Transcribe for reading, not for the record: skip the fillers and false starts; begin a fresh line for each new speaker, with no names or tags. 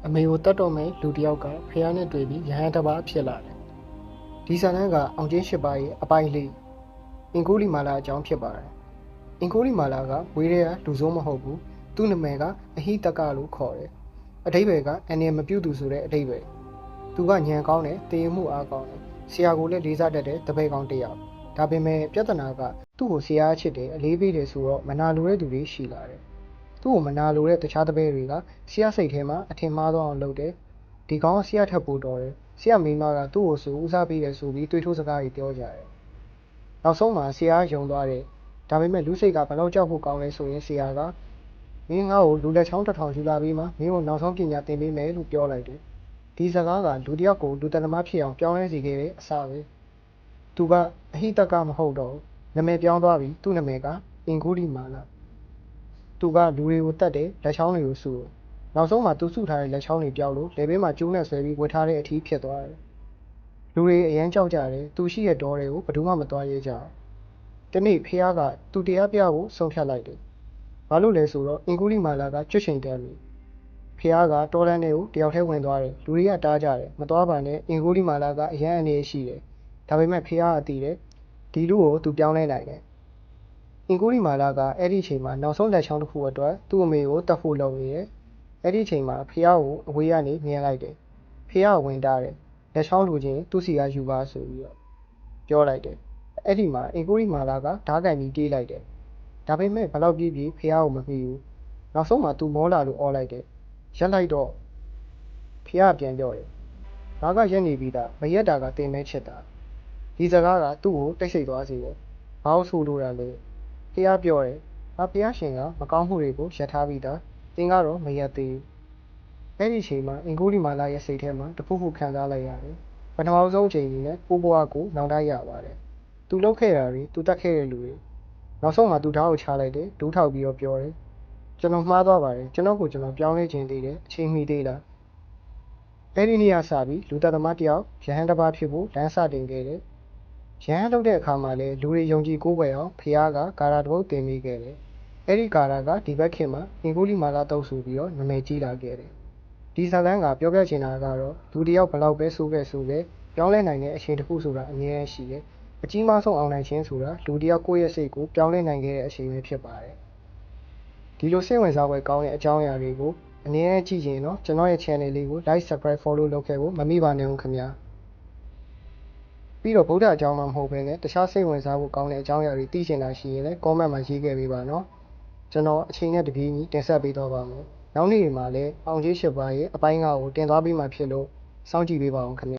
အမေကိုတတ်တော့မယ်လူတစ်ယောက်ကဖះနဲ့တွေ့ပြီးရဟန်းတစ်ပါးဖြစ်လာတယ်။ဒီဇာတ်လမ်းကအောင်ကျင်း၈ပါးရဲ့အပိုင်းလေးအင်ကိုလီမာလာအကြောင်းဖြစ်ပါတယ်။အင်ကိုလီမာလာကဝေးတဲ့လူစိုးမဟုတ်ဘူး။သူ့နာမည်ကအဟိတကလို့ခေါ်တယ်။အဓိပ္ပာယ်ကအန်ရမပြုတ်သူဆိုတဲ့အဓိပ္ပာယ်။သူကညံကောင်းတယ်၊တည်မှုအားကောင်းတယ်။ဆရာကိုလည်းလေးစားတတ်တဲ့တပည့်ကောင်းတစ်ယောက်။ဒါပေမဲ့ပြဿနာကသူ့ကိုဆရာအချစ်တယ်အလေးပေးတယ်ဆိုတော့မနာလိုတဲ့သူတွေရှိလာတယ်။သူ့ကိုမနာလိုတဲ့တခြားတပည့်တွေကဆရာစိတ်ထဲမှာအထင်မှားသွားအောင်လုပ်တယ်။ဒီကောင်ကဆရာထပ်ပို့တော်တယ်။ဆရာမိမကသူ့ကိုဆိုဦးစားပေးတယ်ဆိုပြီးတွေးထိုးစကားတွေပြောကြတယ်။နောက်ဆုံးမှာဆရာယုံသွားတယ်။ဒါပေမဲ့လူစိတ်ကဘယ်တော့ကြောက်ဖို့ကောင်းလဲဆိုရင်ဆရာကမင်းငါ့ကိုလူလက်ချောင်းတစ်ထောင်ယူလာပြီးမှမင်းကိုနောက်ဆုံးပညာသင်ပေးမယ်လို့ပြောလိုက်တယ်။ဒီစကားကလူတစ်ယောက်ကိုလူတသမားဖြစ်အောင်ပြောင်းလဲစေခဲ့တဲ့အစပဲ။သူကအဟိတကမဟုတ်တော့နာမည်ပြောင်းသွားပြီသူ့နာမည်ကအင်ကိုလီမာလာ။သူကလူတွေကိုတတ်တယ်လက်ချောင်းတွေကိုစုတယ်။နောက်ဆုံးမှာသူစုထားတဲ့လက်ချောင်းတွေပြောက်လို့လေဘေးမှာကျိုးနဲ့ဆွဲပြီးဝတ်ထားတဲ့အထီးဖြစ်သွားတယ်။လူတွေအရန်ကြောက်ကြတယ်သူရှိတဲ့ဒေါ်တွေကိုဘယ်သူမှမသွားရဲကြဘူး။ဒီနေ့ဖះကသူတရားပြဖို့ဆုံးဖြတ်လိုက်တယ်။ဘာလို့လဲဆိုတော့အင်ကိုလီမာလာကကျွတ်ချိန်တယ်လို့ဖះကတော်လန်တွေကိုတယောက်တည်းဝင်သွားတယ်လူတွေကတားကြတယ်မသွားပါနဲ့အင်ကိုလီမာလာကအရန်အနေရှိတယ်ဒါပေမဲ့ဖះကသိတယ်ဒီလူကိုသူပြောင်းလဲနိုင်တယ်အင်ကိုလီမာလာကအဲ့ဒီအချိန်မှာနောက်ဆုံးလက်ချောင်းတစ်ခုအတွက်သူ့အမေကိုတတ်ဖို့လုပ်နေတယ်အဲ့ဒီအချိန်မှာဖះကိုအဝေးကနေမြင်လိုက်တယ်ဖះကဝင်တာတယ်လက်ချောင်းလူချင်းသူ့စီကယူပါဆိုပြီးတော့ပြောလိုက်တယ်အဲ့ဒီမှာအင်ကိုလီမာလာကဓာတ်ကန်ပြီးပြေးလိုက်တယ်ဒါပေမဲ့ဘလောက်ပြေးပြေးဖះကိုမမီဘူးနောက်ဆုံးမှာသူမောလာလို့អော်လိုက်တယ်ရက်လိုက်တော့ဖះပြန်ပြောတယ်ငါကရက်နေပြီးသားမရက်တာကတင်မဲချစ်တာဒီစကားကသူ့ကိုတိတ်ဆိတ်သွားစေတယ်ဘာလို့ဆိုလိုတာလဲဖះပြောတယ်ငါဖះရှင်ကမကောင်းမှုတွေကိုရက်ထားပြီးသားတင်ကတော့မရက်သေးဘူးအဲ့ဒီအချိန်မှာအင်ကိုလီမာလာရဲ့စိတ်ထဲမှာတခုခုခံစားလိုက်ရတယ်ပထမဆုံးအချိန်ကြီးနဲ့ပိုးဘွားကိုနောင်တရပါတယ်သူလှုပ်ခဲ့တာတွေသူတတ်ခဲ့တဲ့လူတွေနောက်ဆုံးမှာသူဓာတ်ကိုချလိုက်တယ်ဒူးထောက်ပြီးတော့ပြောတယ်ကျွန်တော်မှားသွားပါတယ်ကျွန်တော်ကိုကျွန်တော်ပြောင်းလဲခြင်းသေးတယ်အချိန်မီသေးလားအဲ့ဒီနေ့ကစပြီးလူသက်သမားတယောက်ရဟန်းတစ်ပါးဖြစ်ဖို့လမ်းစတင်ခဲ့တယ်ရဟန်းလုပ်တဲ့အခါမှာလည်းလူတွေယုံကြည်ကိုးကွယ်အောင်ဖះကဂါရာတစ်ပုဒ်တင်ပေးခဲ့တယ်အဲ့ဒီဂါရာကဒီဘက်ခေတ်မှာအင်ကိုလီမာလာတုပ်ဆိုပြီးတော့နာမည်ကြီးလာခဲ့တယ်ဒီဇာတ်လမ်းကပြောပြချင်တာကတော့လူတစ်ယောက်ဘလောက်ပဲဆိုခဲ့ပြောင်းလဲနိုင်တဲ့အချိန်တစ်ခုဆိုတာအများကြီးရှိတယ်အကြီးမားဆုံးအောင်နိုင်ခြင်းဆိုတာလူတစ်ယောက်ကိုယ့်ရဲ့စိတ်ကိုပြောင်းလဲနိုင်ခဲ့တဲ့အချိန်ပဲဖြစ်ပါတယ်ဒီလိုစိတ်ဝင်စားဖွယ်ကောင်းတဲ့အကြောင်းအရာတွေကိုအနည်းငယ်ကြည့်ရင်တော့ကျွန်တော်ရဲ့ channel လေးကို like subscribe follow လုပ်ခဲ့ဖို့မမိပါနဲ့ဦးခင်ဗျာပြီးတော့ဗုဒ္ဓအကြောင်းမှမဟုတ်ဘဲနဲ့တခြားစိတ်ဝင်စားဖို့ကောင်းတဲ့အကြောင်းအရာတွေသိချင်တာရှိရင်လည်း comment မှာရေးခဲ့ပေးပါနော်ကျွန်တော်အချိန်နဲ့တပြေးညီတင်ဆက်ပေးတော့ပါမယ်နောက်နေ့တွေမှာလည်းအောင်ကြီး၈ပါးရဲ့အပိုင်း9ကိုတင်သွားပြီးမှဖြစ်လို့စောင့်ကြည့်ပေးပါဦးခင်ဗျ